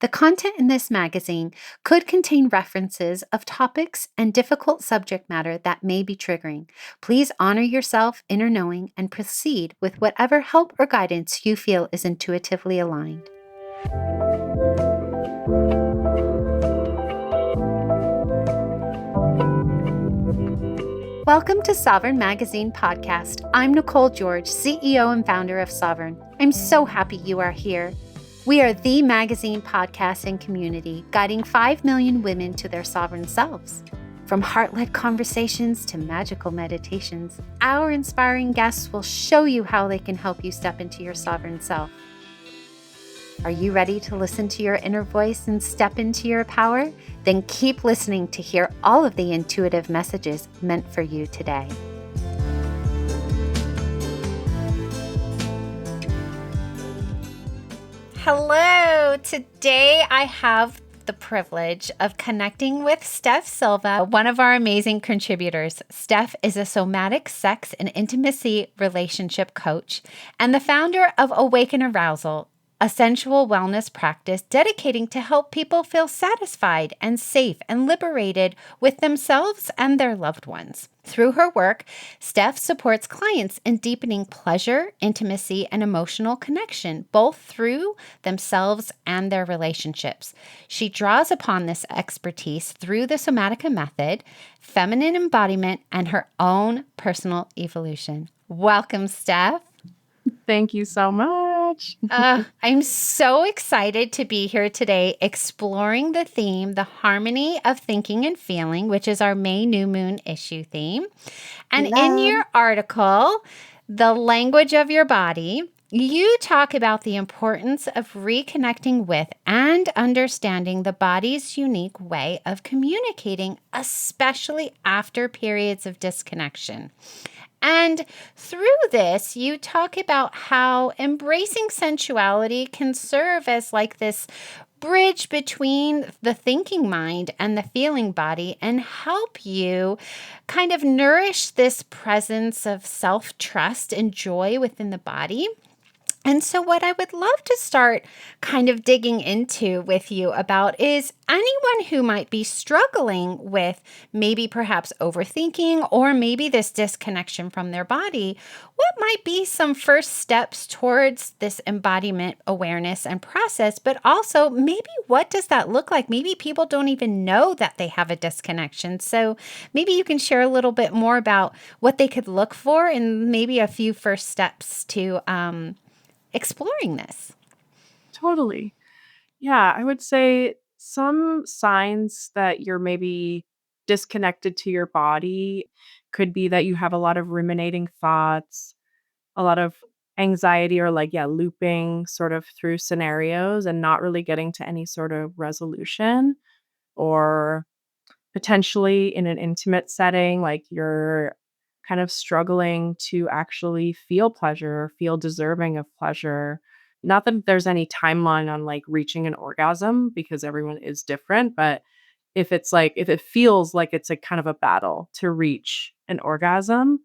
The content in this magazine could contain references of topics and difficult subject matter that may be triggering. Please honor yourself, inner knowing, and proceed with whatever help or guidance you feel is intuitively aligned. Welcome to Sovereign Magazine Podcast. I'm Nicole George, CEO and founder of Sovereign. I'm so happy you are here. We are the magazine podcast and community guiding 5 million women to their sovereign selves. From heart-led conversations to magical meditations, our inspiring guests will show you how they can help you step into your sovereign self. Are you ready to listen to your inner voice and step into your power? Then keep listening to hear all of the intuitive messages meant for you today. Hello! Today I have the privilege of connecting with Steph Silva, one of our amazing contributors. Steph is a somatic sex and intimacy relationship coach and the founder of Awaken Arousal, a sensual wellness practice dedicating to help people feel satisfied and safe and liberated with themselves and their loved ones. Through her work, Steph supports clients in deepening pleasure, intimacy, and emotional connection, both through themselves and their relationships. She draws upon this expertise through the somatic method, feminine embodiment, and her own personal evolution. Welcome, Steph. Thank you so much. I'm so excited to be here today exploring the theme, the harmony of thinking and feeling, which is our May new moon issue theme. And in your article, The Language of Your Body, you talk about the importance of reconnecting with and understanding the body's unique way of communicating, especially after periods of disconnection. And through this, you talk about how embracing sensuality can serve as like this bridge between the thinking mind and the feeling body and help you kind of nourish this presence of self-trust and joy within the body. And so what I would love to start kind of digging into with you about is anyone who might be struggling with maybe perhaps overthinking or maybe this disconnection from their body, what might be some first steps towards this embodiment awareness and process, but also maybe what does that look like? Maybe people don't even know that they have a disconnection. So maybe you can share a little bit more about what they could look for and maybe a few first steps to exploring this. Totally. Yeah, I would say some signs that you're maybe disconnected to your body could be that you have a lot of ruminating thoughts, a lot of anxiety or looping sort of through scenarios and not really getting to any sort of resolution, or potentially in an intimate setting, like you're kind of struggling to actually feel pleasure or feel deserving of pleasure. Not that there's any timeline on like reaching an orgasm because everyone is different, but if it feels like it's a kind of a battle to reach an orgasm,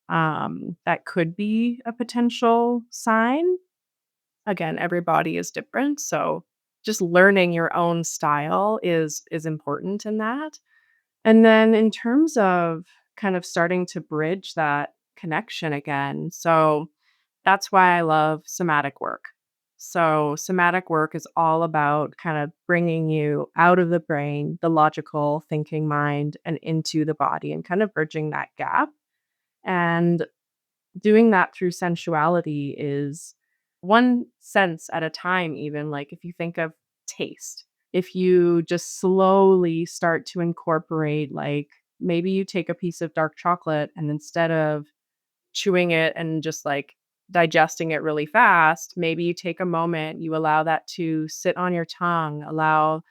that could be a potential sign. Again, every body is different, so just learning your own style is important in that. And then in terms of kind of starting to bridge that connection again, so that's why I love somatic work. So, somatic work is all about kind of bringing you out of the brain, the logical thinking mind, and into the body and kind of bridging that gap. And doing that through sensuality is one sense at a time, even like if you think of taste, if you just slowly start to incorporate, like maybe you take a piece of dark chocolate and instead of chewing it and just like digesting it really fast, maybe you take a moment, you allow that to sit on your tongue, allow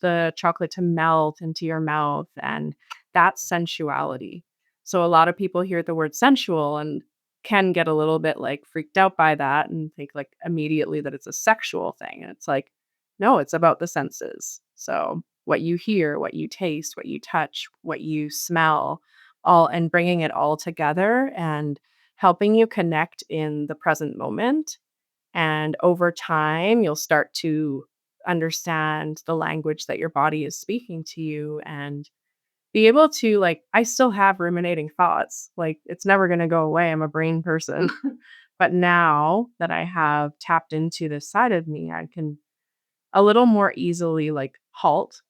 the chocolate to melt into your mouth, and that's sensuality. So a lot of people hear the word sensual and can get a little bit like freaked out by that and think like immediately that it's a sexual thing. And it's like, no, it's about the senses. So what you hear, what you taste, what you touch, what you smell, all, and bringing it all together and helping you connect in the present moment. And over time, you'll start to understand the language that your body is speaking to you and be able to like I still have ruminating thoughts. Like it's never going to go away. I'm a brain person. But now that I have tapped into this side of me, I can a little more easily like halt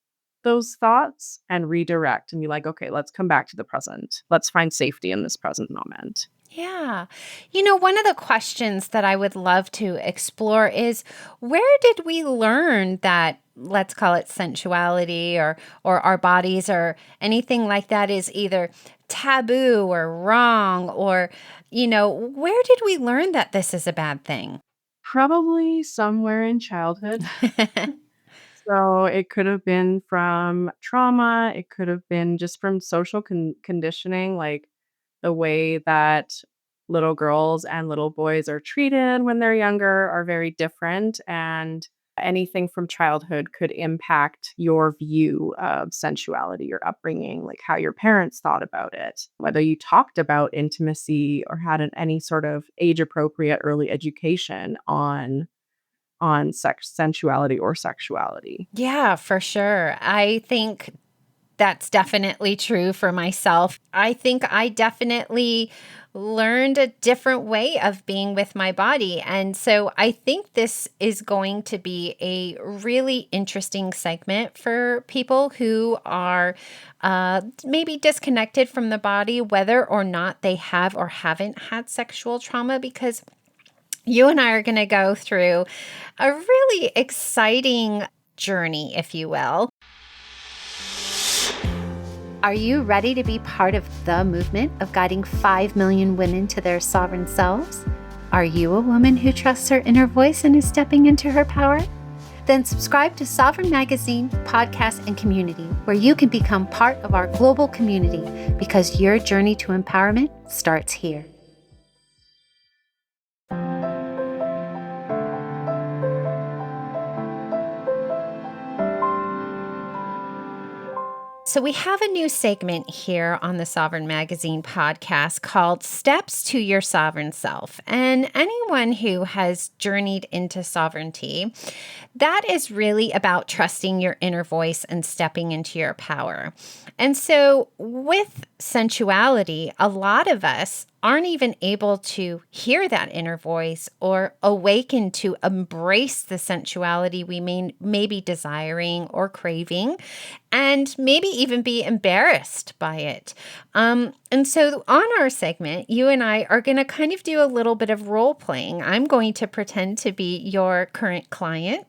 those thoughts and redirect and be like, okay, let's come back to the present. Let's find safety in this present moment. Yeah. One of the questions that I would love to explore is where did we learn that, let's call it sensuality or our bodies or anything like that is either taboo or wrong or where did we learn that this is a bad thing? Probably somewhere in childhood. So it could have been from trauma, it could have been just from social conditioning, like the way that little girls and little boys are treated when they're younger are very different. And anything from childhood could impact your view of sensuality, your upbringing, like how your parents thought about it, whether you talked about intimacy or had any sort of age appropriate early education on sex sensuality or sexuality. Yeah, for sure. I think that's definitely true for myself. I think I definitely learned a different way of being with my body. And so I think this is going to be a really interesting segment for people who are maybe disconnected from the body, whether or not they have or haven't had sexual trauma, because you and I are going to go through a really exciting journey, if you will. Are you ready to be part of the movement of guiding 5 million women to their sovereign selves? Are you a woman who trusts her inner voice and is stepping into her power? Then subscribe to Sovereign Magazine, podcast, and community, where you can become part of our global community because your journey to empowerment starts here. So, we have a new segment here on the Sovereign Magazine podcast called Steps to Your Sovereign Self. And anyone who has journeyed into sovereignty, that is really about trusting your inner voice and stepping into your power. And so, with sensuality, a lot of us aren't even able to hear that inner voice or awaken to embrace the sensuality we may be desiring or craving, and maybe even be embarrassed by it. And so on our segment, you and I are going to kind of do a little bit of role playing. I'm going to pretend to be your current client.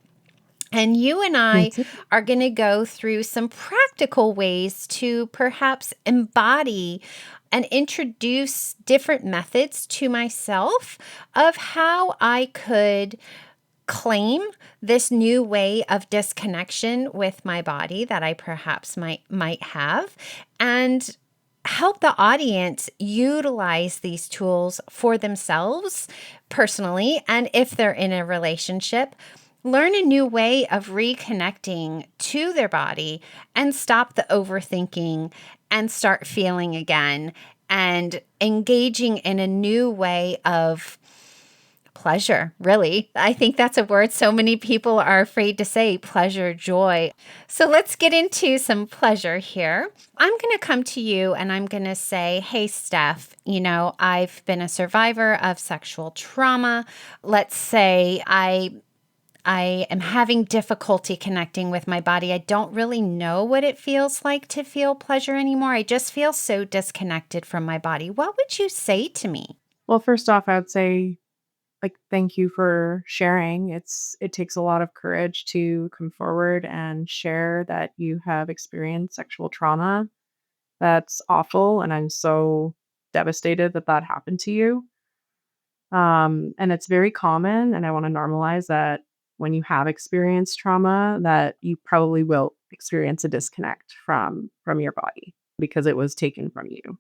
And you and I are going to go through some practical ways to perhaps embody and introduce different methods to myself of how I could claim this new way of disconnection with my body that I perhaps might have, and help the audience utilize these tools for themselves personally, and if they're in a relationship, learn a new way of reconnecting to their body and stop the overthinking and start feeling again and engaging in a new way of pleasure, really. I think that's a word so many people are afraid to say, pleasure, joy. So let's get into some pleasure here. I'm going to come to you and I'm going to say, hey, Steph, I've been a survivor of sexual trauma. Let's say I am having difficulty connecting with my body. I don't really know what it feels like to feel pleasure anymore. I just feel so disconnected from my body. What would you say to me? Well, first off, I would say like thank you for sharing. It takes a lot of courage to come forward and share that you have experienced sexual trauma. That's awful and I'm so devastated that that happened to you. And it's very common and I want to normalize that when you have experienced trauma that you probably will experience a disconnect from your body because it was taken from you.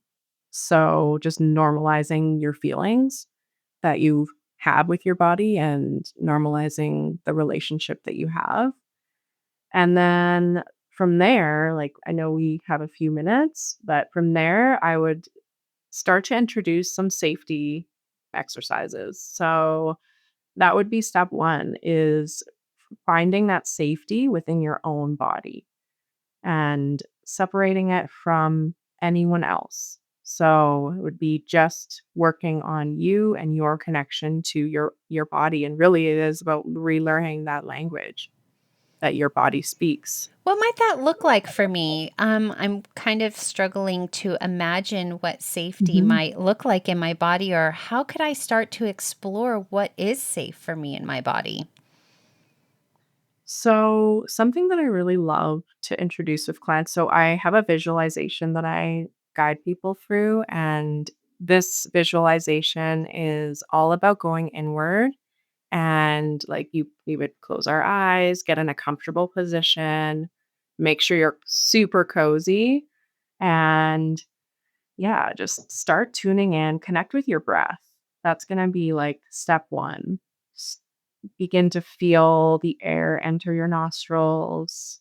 So just normalizing your feelings that you have with your body and normalizing the relationship that you have. And then from there, like I know we have a few minutes, but from there, I would start to introduce some safety exercises. So that would be step one is finding that safety within your own body and separating it from anyone else. So it would be just working on you and your connection to your body, and really it is about relearning that language that your body speaks. What might that look like for me? I'm kind of struggling to imagine what safety Mhm. might look like in my body, or how could I start to explore what is safe for me in my body? So, something that I really love to introduce with clients, so I have a visualization that I guide people through, and this visualization is all about going inward. And like we would close our eyes, get in a comfortable position, make sure you're super cozy, and yeah, just start tuning in, connect with your breath. That's going to be like step 1. S- Begin to feel the air enter your nostrils.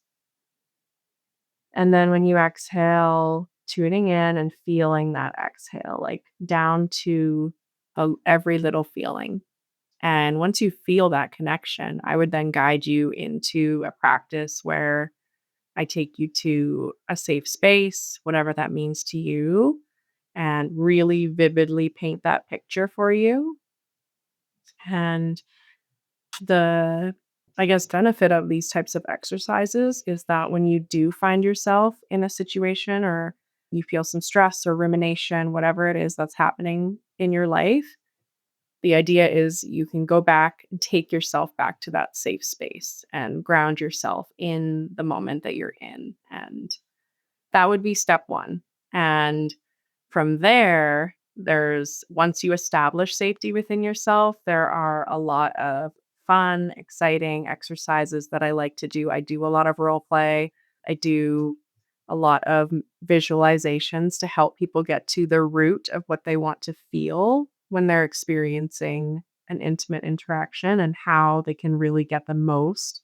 And then when you exhale, tuning in and feeling that exhale, like down to every little feeling. And once you feel that connection, I would then guide you into a practice where I take you to a safe space, whatever that means to you, and really vividly paint that picture for you. And the, I guess, benefit of these types of exercises is that when you do find yourself in a situation or you feel some stress or rumination, whatever it is that's happening in your life, the idea is you can go back and take yourself back to that safe space and ground yourself in the moment that you're in. And that would be step 1. And from there, there's once you establish safety within yourself, there are a lot of fun, exciting exercises that I like to do. I do a lot of role play. I do a lot of visualizations to help people get to the root of what they want to feel when they're experiencing an intimate interaction and how they can really get the most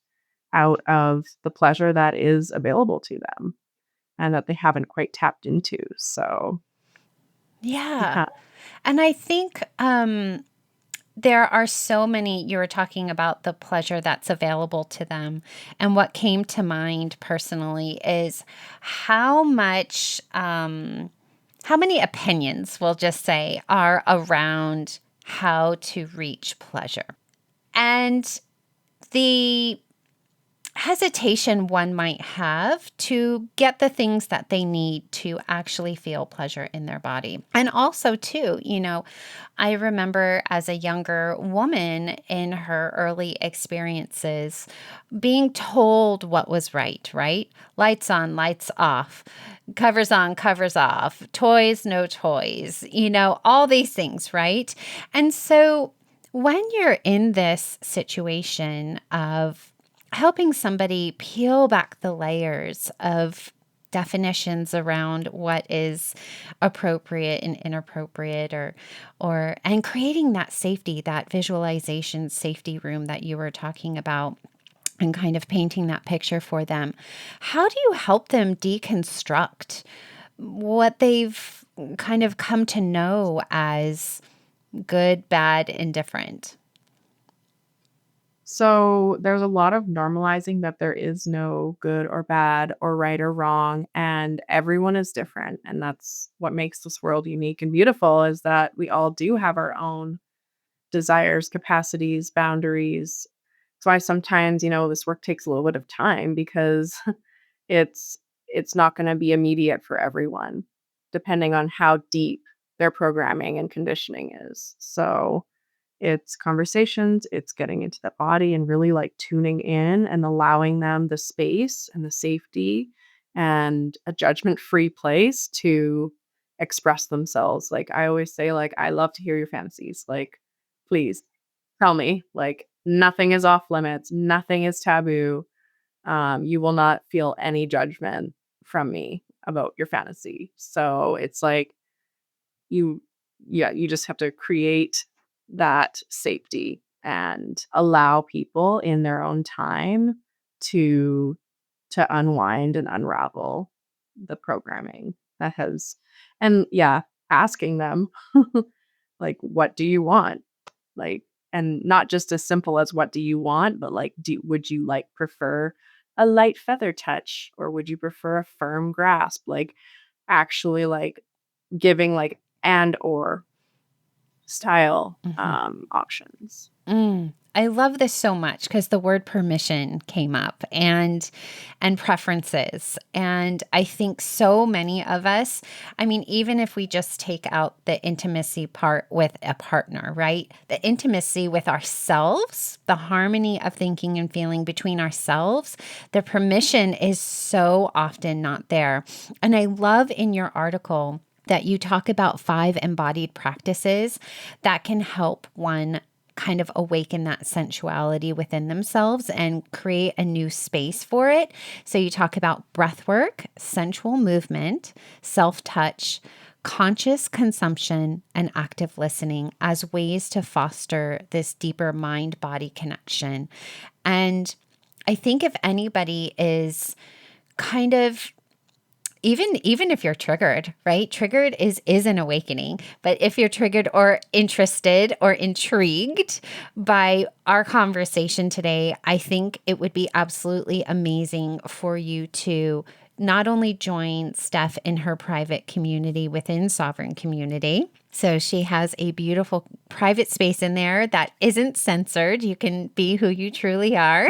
out of the pleasure that is available to them and that they haven't quite tapped into. So, Yeah. yeah. And I think there are so many, you were talking about the pleasure that's available to them. And what came to mind personally is how much, how many opinions, we'll just say, are around how to reach pleasure. And the hesitation one might have to get the things that they need to actually feel pleasure in their body. And also, too, I remember as a younger woman in her early experiences being told what was right, right? Lights on, lights off, covers on, covers off, toys, no toys, all these things, right? And so when you're in this situation of helping somebody peel back the layers of definitions around what is appropriate and inappropriate, or and creating that safety, that visualization safety room that you were talking about, and kind of painting that picture for them, how do you help them deconstruct what they've kind of come to know as good, bad, indifferent? So there's a lot of normalizing that there is no good or bad or right or wrong, and everyone is different. And that's what makes this world unique and beautiful is that we all do have our own desires, capacities, boundaries. That's why sometimes, this work takes a little bit of time because it's it's not going to be immediate for everyone, depending on how deep their programming and conditioning is. So it's conversations, it's getting into the body and really like tuning in and allowing them the space and the safety and a judgment-free place to express themselves. Like I always say, like, I love to hear your fantasies. Like, please tell me. Like, nothing is off limits, nothing is taboo. You will not feel any judgment from me about your fantasy. So it's like you yeah, you just have to create that safety and allow people in their own time to unwind and unravel the programming that has and yeah, asking them like what do you want? Like And not just as simple as what do you want, but like, would you like prefer a light feather touch or would you prefer a firm grasp? Like actually like giving like and or style Mhm. options. I love this so much because the word permission came up and preferences. And I think so many of us, I mean, even if we just take out the intimacy part with a partner, right? The intimacy with ourselves, the harmony of thinking and feeling between ourselves, the permission is so often not there. And I love in your article that you talk about 5 embodied practices that can help one kind of awaken that sensuality within themselves and create a new space for it. So you talk about breath work, sensual movement, self-touch, conscious consumption, and active listening as ways to foster this deeper mind-body connection. And I think if anybody is kind of even if you're triggered, right? Triggered is an awakening. But if you're triggered or interested or intrigued by our conversation today, I think it would be absolutely amazing for you to not only join Steph in her private community within Sovereign Community. So she has a beautiful private space in there that isn't censored. You can be who you truly are.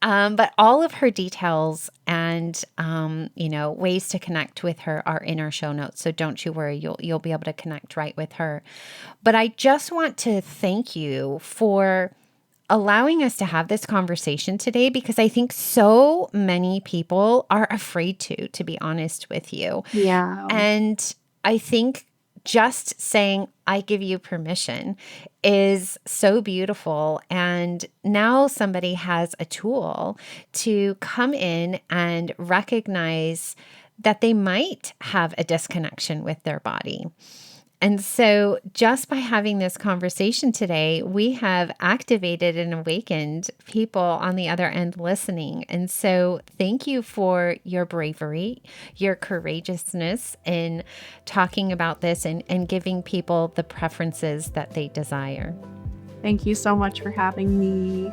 But all of her details and ways to connect with her are in our show notes. So don't you worry, you'll be able to connect right with her. But I just want to thank you for allowing us to have this conversation today because I think so many people are afraid to be honest with you. Yeah. And I think just saying, I give you permission is so beautiful. And now somebody has a tool to come in and recognize that they might have a disconnection with their body. And so just by having this conversation today, we have activated and awakened people on the other end listening. And so thank you for your bravery, your courageousness in talking about this and giving people the preferences that they desire. Thank you so much for having me.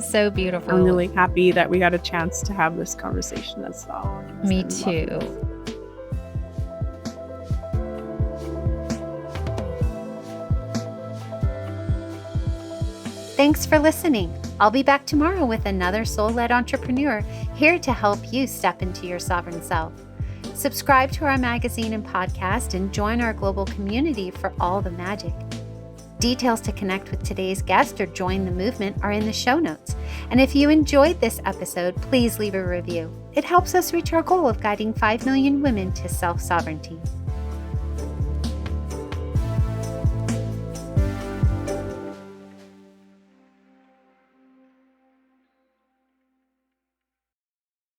So beautiful. I'm really happy that we got a chance to have this conversation as well. Me too. Thanks for listening. I'll be back tomorrow with another soul-led entrepreneur here to help you step into your sovereign self. Subscribe to our magazine and podcast and join our global community for all the magic. Details to connect with today's guest or join the movement are in the show notes. And if you enjoyed this episode, please leave a review. It helps us reach our goal of guiding 5 million women to self-sovereignty.